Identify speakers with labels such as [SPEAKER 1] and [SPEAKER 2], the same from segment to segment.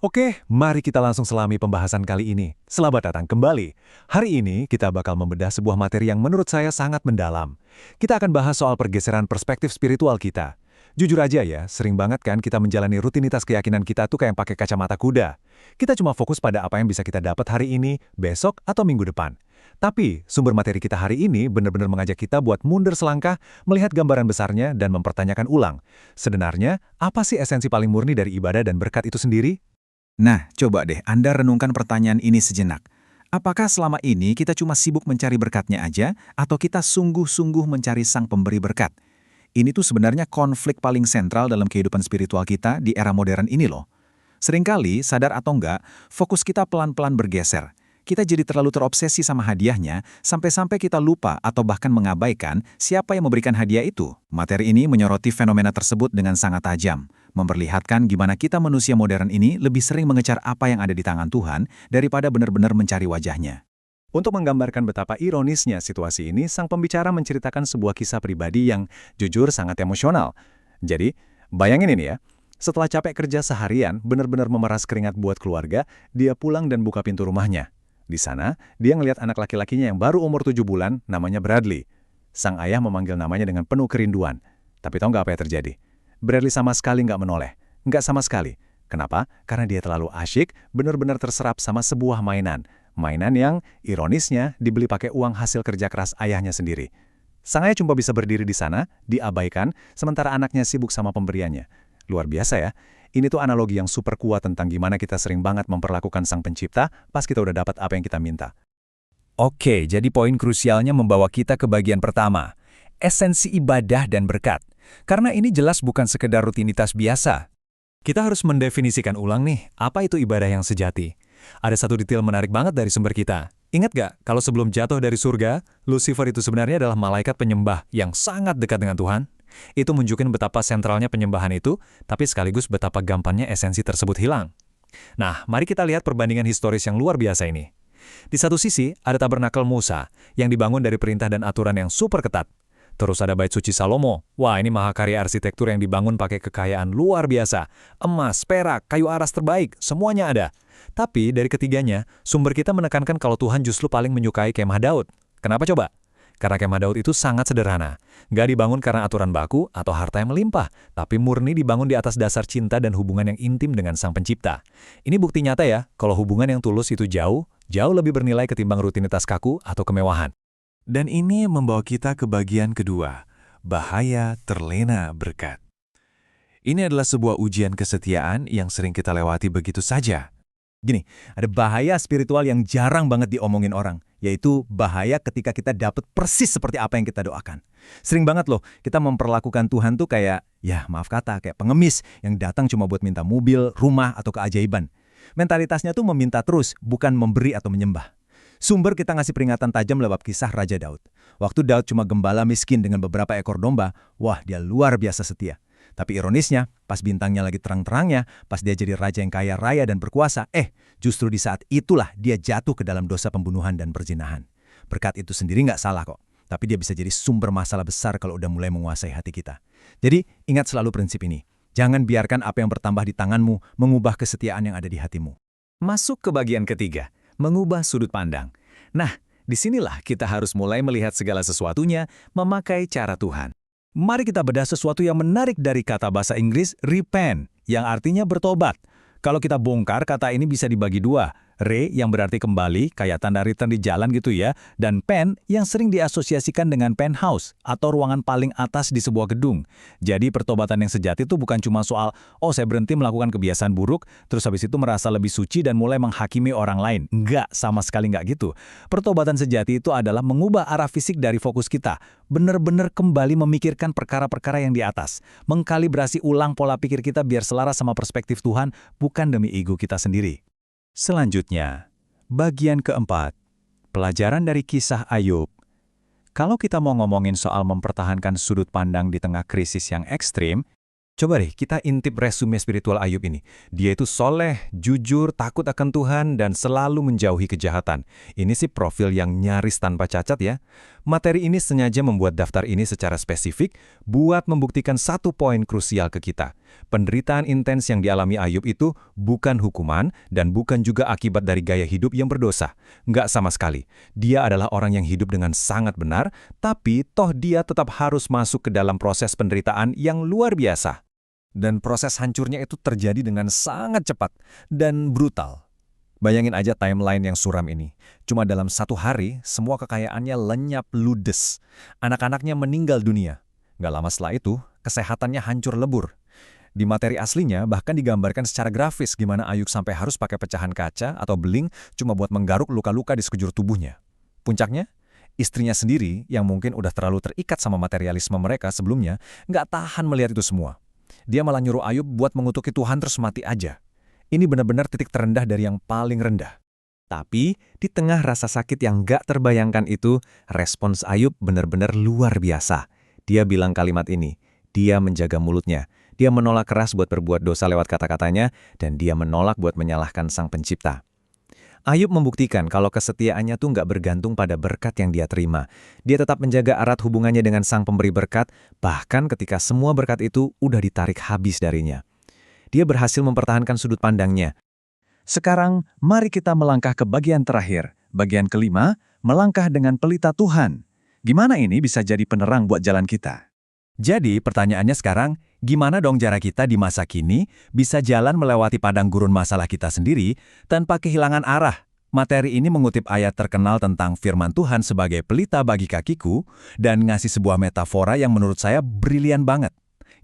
[SPEAKER 1] Oke, mari kita langsung selami pembahasan kali ini. Selamat datang kembali. Hari ini kita bakal membedah sebuah materi yang menurut saya sangat mendalam. Kita akan bahas soal pergeseran perspektif spiritual kita. Jujur aja ya, sering banget kan kita menjalani rutinitas keyakinan kita tuh kayak pakai kacamata kuda. Kita cuma fokus pada apa yang bisa kita dapat hari ini, besok, atau minggu depan. Tapi, sumber materi kita hari ini benar-benar mengajak kita buat mundur selangkah, melihat gambaran besarnya, dan mempertanyakan ulang. Sebenarnya, apa sih esensi paling murni dari ibadah dan berkat itu sendiri?
[SPEAKER 2] Nah, coba deh Anda renungkan pertanyaan ini sejenak. Apakah selama ini kita cuma sibuk mencari berkatnya aja, atau kita sungguh-sungguh mencari sang pemberi berkat? Ini tuh sebenarnya konflik paling sentral dalam kehidupan spiritual kita di era modern ini loh. Seringkali, sadar atau enggak, fokus kita pelan-pelan bergeser. Kita jadi terlalu terobsesi sama hadiahnya, sampai-sampai kita lupa atau bahkan mengabaikan siapa yang memberikan hadiah itu. Materi ini menyoroti fenomena tersebut dengan sangat tajam, memperlihatkan gimana kita manusia modern ini lebih sering mengejar apa yang ada di tangan Tuhan daripada benar-benar mencari wajahnya.
[SPEAKER 1] Untuk menggambarkan betapa ironisnya situasi ini, sang pembicara menceritakan sebuah kisah pribadi yang jujur sangat emosional. Jadi, bayangin ini ya, setelah capek kerja seharian, benar-benar memeras keringat buat keluarga, dia pulang dan buka pintu rumahnya. Di sana, dia ngelihat anak laki-lakinya yang baru umur 7 bulan, namanya Bradley. Sang ayah memanggil namanya dengan penuh kerinduan. Tapi tahu nggak apa yang terjadi? Bradley sama sekali nggak menoleh. Nggak sama sekali. Kenapa? Karena dia terlalu asyik, benar-benar terserap sama sebuah mainan. Mainan yang, ironisnya, dibeli pakai uang hasil kerja keras ayahnya sendiri. Sang ayah cuma bisa berdiri di sana, diabaikan, sementara anaknya sibuk sama pemberiannya. Luar biasa ya. Ini tuh analogi yang super kuat tentang gimana kita sering banget memperlakukan sang pencipta pas kita udah dapat apa yang kita minta.
[SPEAKER 3] Oke, jadi poin krusialnya membawa kita ke bagian pertama, esensi ibadah dan berkat. Karena ini jelas bukan sekedar rutinitas biasa.
[SPEAKER 1] Kita harus mendefinisikan ulang nih, apa itu ibadah yang sejati. Ada satu detail menarik banget dari sumber kita. Ingat gak, kalau sebelum jatuh dari surga, Lucifer itu sebenarnya adalah malaikat penyembah yang sangat dekat dengan Tuhan? Itu menunjukkan betapa sentralnya penyembahan itu, tapi sekaligus betapa gampangnya esensi tersebut hilang. Nah, mari kita lihat perbandingan historis yang luar biasa ini. Di satu sisi, ada tabernakel Musa, yang dibangun dari perintah dan aturan yang super ketat. Terus ada bait suci Salomo. Wah, ini mahakarya arsitektur yang dibangun pakai kekayaan luar biasa. Emas, perak, kayu aras terbaik, semuanya ada. Tapi dari ketiganya, sumber kita menekankan kalau Tuhan justru paling menyukai kemah Daud. Kenapa coba? Karena kemah Daud itu sangat sederhana. Nggak dibangun karena aturan baku atau harta yang melimpah, tapi murni dibangun di atas dasar cinta dan hubungan yang intim dengan Sang Pencipta. Ini bukti nyata ya, kalau hubungan yang tulus itu jauh lebih bernilai ketimbang rutinitas kaku atau kemewahan.
[SPEAKER 3] Dan ini membawa kita ke bagian kedua, bahaya terlena berkat. Ini adalah sebuah ujian kesetiaan yang sering kita lewati begitu saja.
[SPEAKER 2] Gini, ada bahaya spiritual yang jarang banget diomongin orang, yaitu bahaya ketika kita dapat persis seperti apa yang kita doakan. Sering banget loh, kita memperlakukan Tuhan tuh kayak, ya maaf kata, kayak pengemis yang datang cuma buat minta mobil, rumah, atau keajaiban. Mentalitasnya tuh meminta terus, bukan memberi atau menyembah. Sumber kita ngasih peringatan tajam lewat kisah Raja Daud. Waktu Daud cuma gembala miskin dengan beberapa ekor domba, wah dia luar biasa setia. Tapi ironisnya, pas bintangnya lagi terang-terangnya, pas dia jadi raja yang kaya raya dan berkuasa, justru di saat itulah dia jatuh ke dalam dosa pembunuhan dan perzinahan. Berkat itu sendiri nggak salah kok, tapi dia bisa jadi sumber masalah besar kalau udah mulai menguasai hati kita. Jadi, ingat selalu prinsip ini. Jangan biarkan apa yang bertambah di tanganmu mengubah kesetiaan yang ada di hatimu.
[SPEAKER 3] Masuk ke bagian ketiga, mengubah sudut pandang. Nah, disinilah kita harus mulai melihat segala sesuatunya memakai cara Tuhan.
[SPEAKER 2] Mari kita bedah sesuatu yang menarik dari kata bahasa Inggris repent, yang artinya bertobat. Kalau kita bongkar, kata ini bisa dibagi dua. Re yang berarti kembali, kayak tanda return di jalan gitu ya, dan pen yang sering diasosiasikan dengan penthouse atau ruangan paling atas di sebuah gedung. Jadi pertobatan yang sejati itu bukan cuma soal, saya berhenti melakukan kebiasaan buruk, terus habis itu merasa lebih suci dan mulai menghakimi orang lain. Enggak, sama sekali enggak gitu. Pertobatan sejati itu adalah mengubah arah fisik dari fokus kita, benar-benar kembali memikirkan perkara-perkara yang di atas, mengkalibrasi ulang pola pikir kita biar selaras sama perspektif Tuhan, bukan demi ego kita sendiri.
[SPEAKER 3] Selanjutnya, bagian keempat, pelajaran dari kisah Ayub. Kalau kita mau ngomongin soal mempertahankan sudut pandang di tengah krisis yang ekstrim, coba deh kita intip resume spiritual Ayub ini. Dia itu soleh, jujur, takut akan Tuhan, dan selalu menjauhi kejahatan. Ini sih profil yang nyaris tanpa cacat ya. Materi ini sengaja membuat daftar ini secara spesifik buat membuktikan satu poin krusial ke kita.
[SPEAKER 2] Penderitaan intens yang dialami Ayub itu bukan hukuman dan bukan juga akibat dari gaya hidup yang berdosa. Nggak sama sekali. Dia adalah orang yang hidup dengan sangat benar, tapi toh dia tetap harus masuk ke dalam proses penderitaan yang luar biasa. Dan proses hancurnya itu terjadi dengan sangat cepat dan brutal. Bayangin aja timeline yang suram ini. Cuma dalam 1 hari, semua kekayaannya lenyap ludes. Anak-anaknya meninggal dunia. Nggak lama setelah itu, kesehatannya hancur lebur. Di materi aslinya bahkan digambarkan secara grafis gimana Ayub sampai harus pakai pecahan kaca atau beling cuma buat menggaruk luka-luka di sekujur tubuhnya. Puncaknya, istrinya sendiri yang mungkin udah terlalu terikat sama materialisme mereka sebelumnya, nggak tahan melihat itu semua. Dia malah nyuruh Ayub buat mengutuki Tuhan terus mati aja. Ini benar-benar titik terendah dari yang paling rendah. Tapi, di tengah rasa sakit yang nggak terbayangkan itu, respons Ayub benar-benar luar biasa. Dia bilang kalimat ini, dia menjaga mulutnya. Dia menolak keras buat berbuat dosa lewat kata-katanya, dan dia menolak buat menyalahkan Sang Pencipta. Ayub membuktikan kalau kesetiaannya tuh nggak bergantung pada berkat yang dia terima. Dia tetap menjaga erat hubungannya dengan Sang Pemberi berkat, bahkan ketika semua berkat itu udah ditarik habis darinya. Dia berhasil mempertahankan sudut pandangnya.
[SPEAKER 3] Sekarang, mari kita melangkah ke bagian terakhir. Bagian kelima, melangkah dengan pelita Tuhan. Gimana ini bisa jadi penerang buat jalan kita?
[SPEAKER 2] Jadi pertanyaannya sekarang, gimana dong cara kita di masa kini bisa jalan melewati padang gurun masalah kita sendiri tanpa kehilangan arah? Materi ini mengutip ayat terkenal tentang firman Tuhan sebagai pelita bagi kakiku dan ngasih sebuah metafora yang menurut saya brilian banget.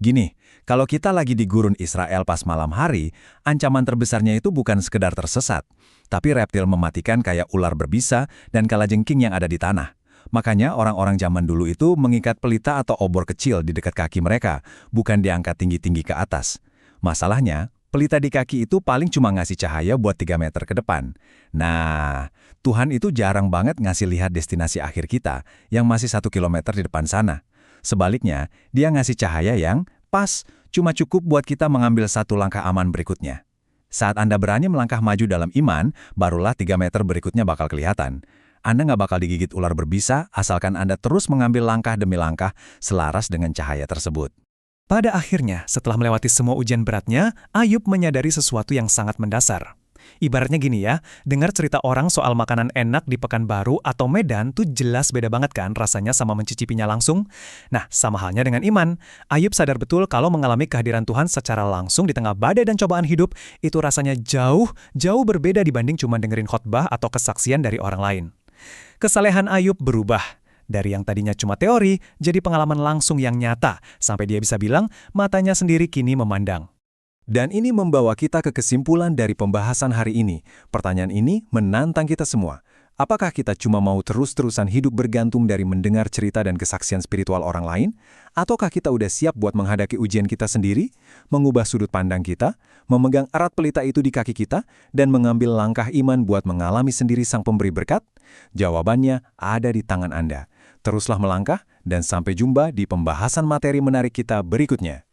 [SPEAKER 2] Gini, kalau kita lagi di gurun Israel pas malam hari, ancaman terbesarnya itu bukan sekedar tersesat, tapi reptil mematikan kayak ular berbisa dan kalajengking yang ada di tanah. Makanya orang-orang zaman dulu itu mengikat pelita atau obor kecil di dekat kaki mereka, bukan diangkat tinggi-tinggi ke atas. Masalahnya, pelita di kaki itu paling cuma ngasih cahaya buat 3 meter ke depan. Nah, Tuhan itu jarang banget ngasih lihat destinasi akhir kita yang masih 1 kilometer di depan sana. Sebaliknya, dia ngasih cahaya yang pas, cuma cukup buat kita mengambil 1 langkah aman berikutnya. Saat Anda berani melangkah maju dalam iman, barulah 3 meter berikutnya bakal kelihatan. Anda nggak bakal digigit ular berbisa asalkan Anda terus mengambil langkah demi langkah selaras dengan cahaya tersebut.
[SPEAKER 1] Pada akhirnya, setelah melewati semua ujian beratnya, Ayub menyadari sesuatu yang sangat mendasar. Ibaratnya gini ya, dengar cerita orang soal makanan enak di Pekanbaru atau Medan tuh jelas beda banget kan rasanya sama mencicipinya langsung. Nah, sama halnya dengan iman. Ayub sadar betul kalau mengalami kehadiran Tuhan secara langsung di tengah badai dan cobaan hidup, itu rasanya jauh berbeda dibanding cuma dengerin khotbah atau kesaksian dari orang lain. Kesalehan Ayub berubah. Dari yang tadinya cuma teori, jadi pengalaman langsung yang nyata, sampai dia bisa bilang matanya sendiri kini memandang.
[SPEAKER 2] Dan ini membawa kita ke kesimpulan dari pembahasan hari ini. Pertanyaan ini menantang kita semua. Apakah kita cuma mau terus-terusan hidup bergantung dari mendengar cerita dan kesaksian spiritual orang lain? Ataukah kita udah siap buat menghadapi ujian kita sendiri, mengubah sudut pandang kita, memegang erat pelita itu di kaki kita, dan mengambil langkah iman buat mengalami sendiri Sang Pemberi berkat? Jawabannya ada di tangan Anda. Teruslah melangkah, dan sampai jumpa di pembahasan materi menarik kita berikutnya.